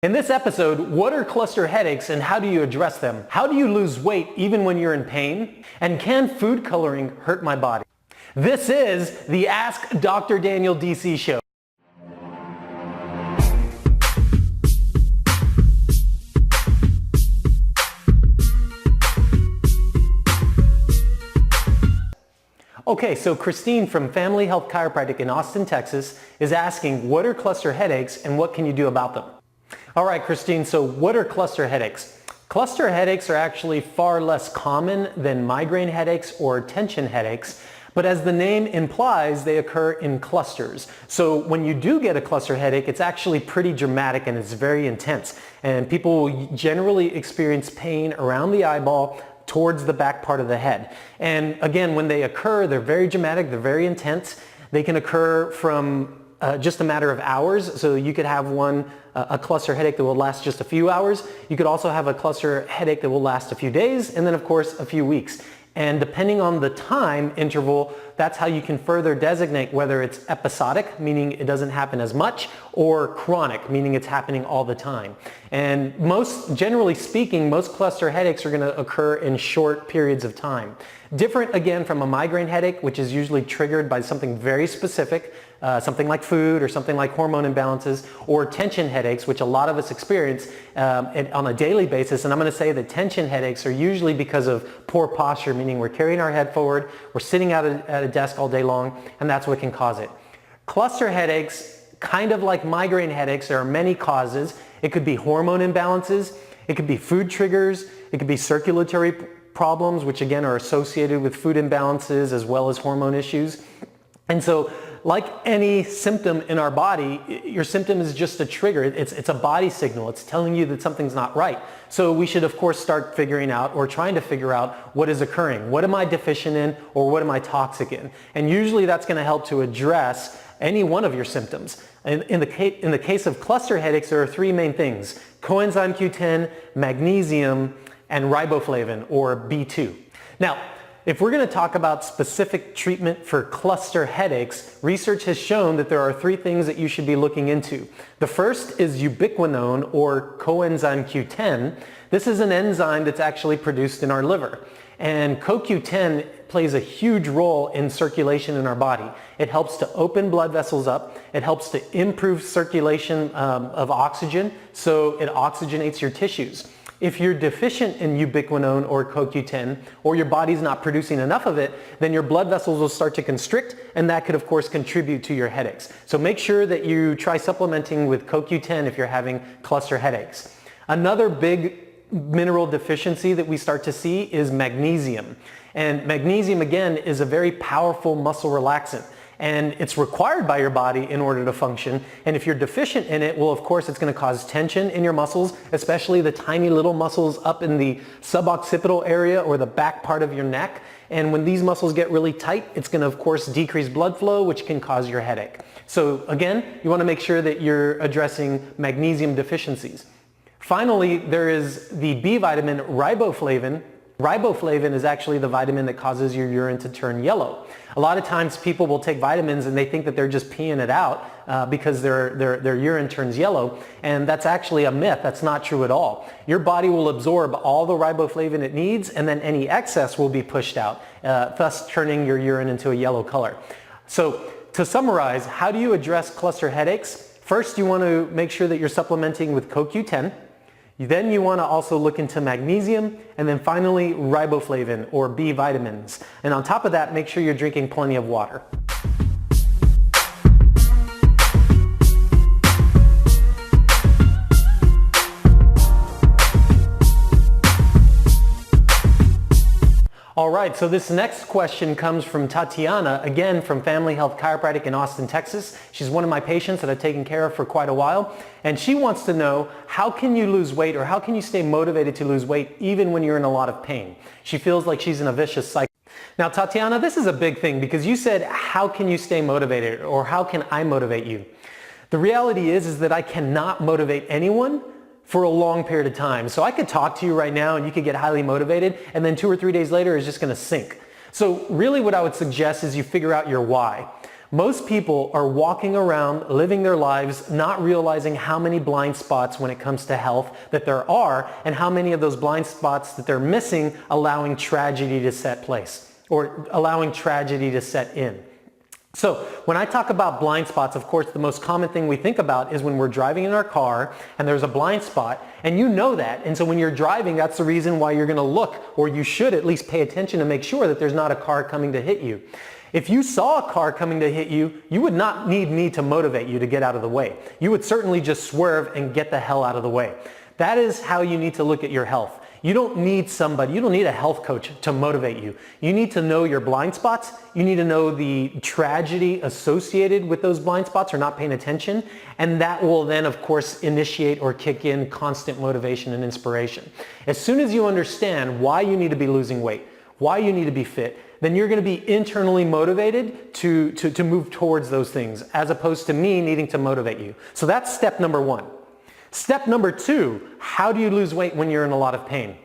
In this episode, what are cluster headaches and how do you address them? How do you lose weight even when you're in pain? And can food coloring hurt my body? This is the Ask Dr. Daniel DC show. Okay, so Christine from Family Health Chiropractic in Austin, Texas is asking, what are cluster headaches and what can you do about them? All right, Christine, so what are cluster headaches? Cluster headaches are actually far less common than migraine headaches or tension headaches, but as the name implies, they occur in clusters. So when you do get a cluster headache, it's actually pretty dramatic and it's very intense. And people generally experience pain around the eyeball towards the back part of the head. And again, when they occur, they're very dramatic, they're very intense. They can occur from just a matter of hours. So you could have a cluster headache that will last just a few hours. You could also have a cluster headache that will last a few days, and then of course a few weeks. And depending on the time interval, that's how you can further designate whether it's episodic, meaning it doesn't happen as much, or chronic, meaning it's happening all the time. And generally speaking, most cluster headaches are going to occur in short periods of time. Different again from a migraine headache, which is usually triggered by something very specific, something like food or something like hormone imbalances, or tension headaches, which a lot of us experience on a daily basis. And I'm going to say that tension headaches are usually because of poor posture, meaning we're carrying our head forward, we're sitting at a desk all day long, and that's what can cause it. Cluster headaches, kind of like migraine headaches, there are many causes. It could be hormone imbalances, it could be food triggers, it could be circulatory problems, which again are associated with food imbalances as well as hormone issues. And so like any symptom in our body, your symptom is just a trigger. It's a body signal. It's telling you that something's not right. So we should of course start figuring out or trying to figure out what is occurring. What am I deficient in or what am I toxic in? And usually that's going to help to address any one of your symptoms. In the case of cluster headaches, there are three main things: coenzyme Q10, magnesium, and riboflavin, or B2. Now, if we're going to talk about specific treatment for cluster headaches, research has shown that there are three things that you should be looking into. The first is ubiquinone, or coenzyme Q10. This is an enzyme that's actually produced in our liver. And CoQ10 plays a huge role in circulation in our body. It helps to open blood vessels up. It helps to improve circulation of oxygen, so it oxygenates your tissues. If you're deficient in ubiquinone or CoQ10, or your body's not producing enough of it, then your blood vessels will start to constrict, and that could of course contribute to your headaches. So make sure that you try supplementing with CoQ10 if you're having cluster headaches. Another big mineral deficiency that we start to see is magnesium. And magnesium again is a very powerful muscle relaxant. And it's required by your body in order to function. And if you're deficient in it, well, of course, it's going to cause tension in your muscles, especially the tiny little muscles up in the suboccipital area or the back part of your neck. And when these muscles get really tight, it's going to, of course, decrease blood flow, which can cause your headache. So again, you want to make sure that you're addressing magnesium deficiencies. Finally, there is the B vitamin, riboflavin. Riboflavin is actually the vitamin that causes your urine to turn yellow. A lot of times people will take vitamins and they think that they're just peeing it out because their urine turns yellow, and that's actually a myth. That's not true at all. Your body will absorb all the riboflavin it needs, and then any excess will be pushed out, thus turning your urine into a yellow color. So to summarize, how do you address cluster headaches? First, you want to make sure that you're supplementing with CoQ10. Then you want to also look into magnesium, and then finally riboflavin or B vitamins. And on top of that, make sure you're drinking plenty of water. All right, so this next question comes from Tatiana, again from Family Health Chiropractic in Austin, Texas. She's one of my patients that I've taken care of for quite a while. And she wants to know, how can you lose weight, or how can you stay motivated to lose weight even when you're in a lot of pain? She feels like she's in a vicious cycle. Now, Tatiana, this is a big thing because you said, how can you stay motivated, or how can I motivate you? The reality is that I cannot motivate anyone for a long period of time. So I could talk to you right now and you could get highly motivated, and then 2 or 3 days later it's just going to sink. So really what I would suggest is you figure out your why. Most people are walking around, living their lives, not realizing how many blind spots when it comes to health that there are, and how many of those blind spots that they're missing allowing tragedy to set place, or allowing tragedy to set in. So when I talk about blind spots, of course, the most common thing we think about is when we're driving in our car and there's a blind spot, and you know that. And so when you're driving, that's the reason why you're going to look, or you should at least pay attention to make sure that there's not a car coming to hit you. If you saw a car coming to hit you, you would not need me to motivate you to get out of the way. You would certainly just swerve and get the hell out of the way. That is how you need to look at your health. You don't need somebody, you don't need a health coach to motivate you. You need to know your blind spots. You need to know the tragedy associated with those blind spots or not paying attention. And that will then, of course, initiate or kick in constant motivation and inspiration. As soon as you understand why you need to be losing weight, why you need to be fit, then you're going to be internally motivated to move towards those things, as opposed to me needing to motivate you. So that's step number one. Step number two, how do you lose weight when you're in a lot of pain?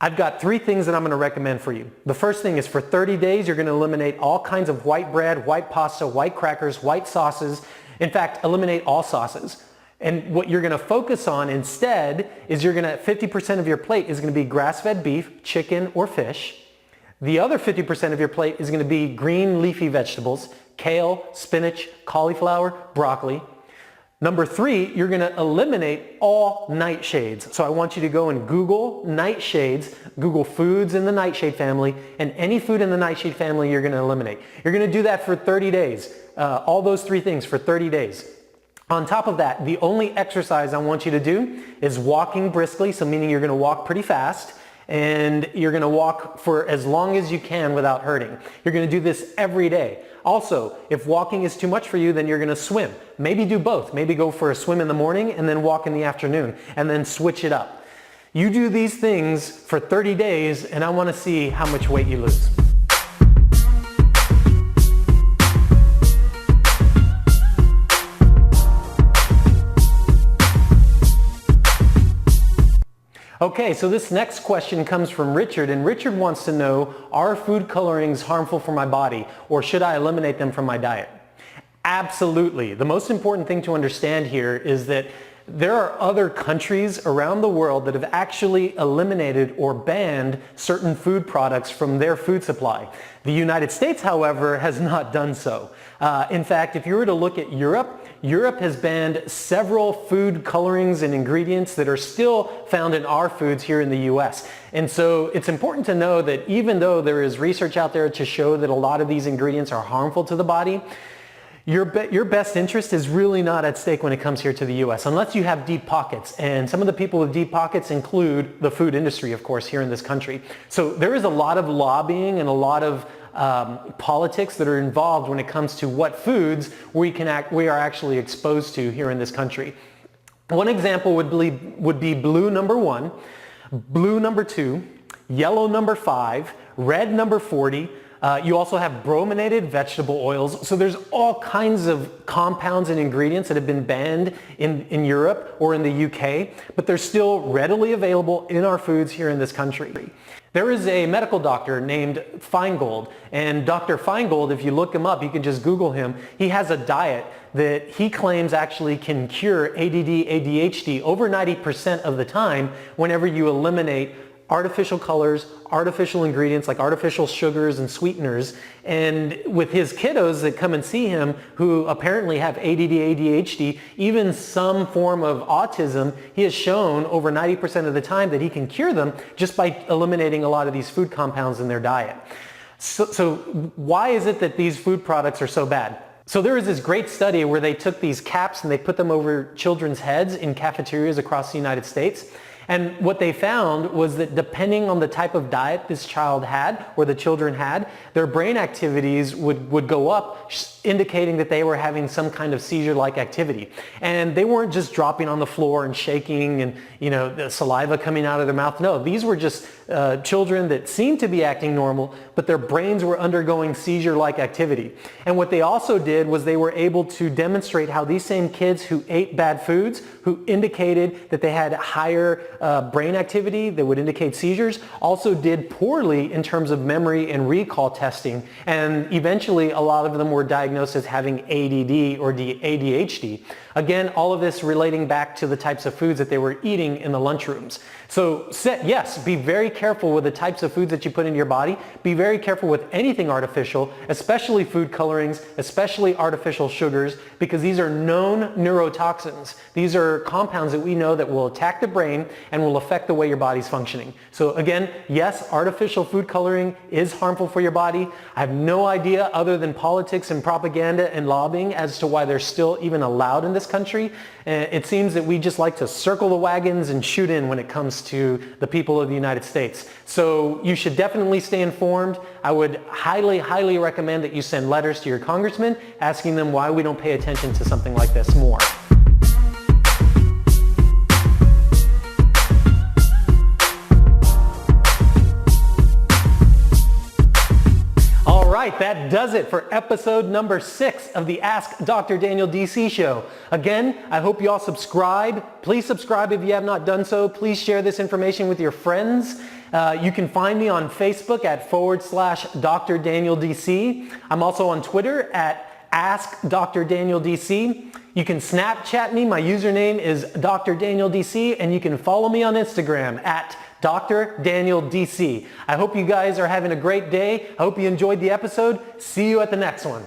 I've got 3 things that I'm going to recommend for you. The first thing is for 30 days, you're going to eliminate all kinds of white bread, white pasta, white crackers, white sauces. In fact, eliminate all sauces. And what you're going to focus on instead is 50% of your plate is going to be grass-fed beef, chicken, or fish. The other 50% of your plate is going to be green leafy vegetables, kale, spinach, cauliflower, broccoli. Number 3, you're going to eliminate all nightshades. So I want you to go and Google nightshades, Google foods in the nightshade family, and any food in the nightshade family you're going to eliminate. You're going to do that for 30 days, all those 3 things for 30 days. On top of that, the only exercise I want you to do is walking briskly, so meaning you're going to walk pretty fast, and you're going to walk for as long as you can without hurting. You're going to do this every day. Also, if walking is too much for you, then you're going to swim. Maybe do both. Maybe go for a swim in the morning and then walk in the afternoon, and then switch it up. You do these things for 30 days, and I want to see how much weight you lose. Okay, so this next question comes from Richard, and Richard wants to know, are food colorings harmful for my body, or should I eliminate them from my diet? Absolutely. The most important thing to understand here is that there are other countries around the world that have actually eliminated or banned certain food products from their food supply. The United States, however, has not done so. In fact, if you were to look at Europe, Europe has banned several food colorings and ingredients that are still found in our foods here in the US. And so it's important to know that even though there is research out there to show that a lot of these ingredients are harmful to the body, your best interest is really not at stake when it comes here to the US, unless you have deep pockets. And some of the people with deep pockets include the food industry, of course, here in this country. So there is a lot of lobbying and a lot of politics that are involved when it comes to what foods we are actually exposed to here in this country. One example would be blue number 1, blue number 2, yellow number 5, red number 40. You also have brominated vegetable oils. So there's all kinds of compounds and ingredients that have been banned in Europe or in the UK, but they're still readily available in our foods here in this country. There is a medical doctor named Feingold, and Dr. Feingold, if you look him up, you can just Google him. He has a diet that he claims actually can cure ADD, ADHD over 90% of the time whenever you eliminate artificial colors, artificial ingredients like artificial sugars and sweeteners. And with his kiddos that come and see him who apparently have ADD, ADHD, even some form of autism, he has shown over 90% of the time that he can cure them just by eliminating a lot of these food compounds in their diet. So why is it that these food products are so bad? So there was this great study where they took these caps and they put them over children's heads in cafeterias across the United States. And what they found was that depending on the type of diet this child had or the children had, their brain activities would go up, indicating that they were having some kind of seizure-like activity. And they weren't just dropping on the floor and shaking and, the saliva coming out of their mouth. No, these were just children that seemed to be acting normal, but their brains were undergoing seizure-like activity. And what they also did was they were able to demonstrate how these same kids who ate bad foods, who indicated that they had higher brain activity that would indicate seizures, also did poorly in terms of memory and recall testing, and eventually a lot of them were diagnosed as having ADD or ADHD. Again, all of this relating back to the types of foods that they were eating in the lunchrooms. So yes, be very careful with the types of foods that you put into your body. Be very careful with anything artificial, especially food colorings, especially artificial sugars, because these are known neurotoxins. These are compounds that we know that will attack the brain and will affect the way your body's functioning. So again, yes, artificial food coloring is harmful for your body. I have no idea other than politics and propaganda and lobbying as to why they're still even allowed in this country. It seems that we just like to circle the wagons and shoot in when it comes to the people of the United States. So you should definitely stay informed. I would highly, highly recommend that you send letters to your congressman asking them why we don't pay attention to something like this more. All right, that does it for episode number 6 of the Ask Dr. Daniel DC show. Again, I hope you all subscribe. Please subscribe if you have not done so. Please share this information with your friends. You can find me on Facebook at /Dr. Daniel DC. I'm also on Twitter at Ask Dr. Daniel DC. You can Snapchat me. My username is Dr. Daniel DC, and you can follow me on Instagram at Dr. Daniel DC. I hope you guys are having a great day. I hope you enjoyed the episode. See you at the next one.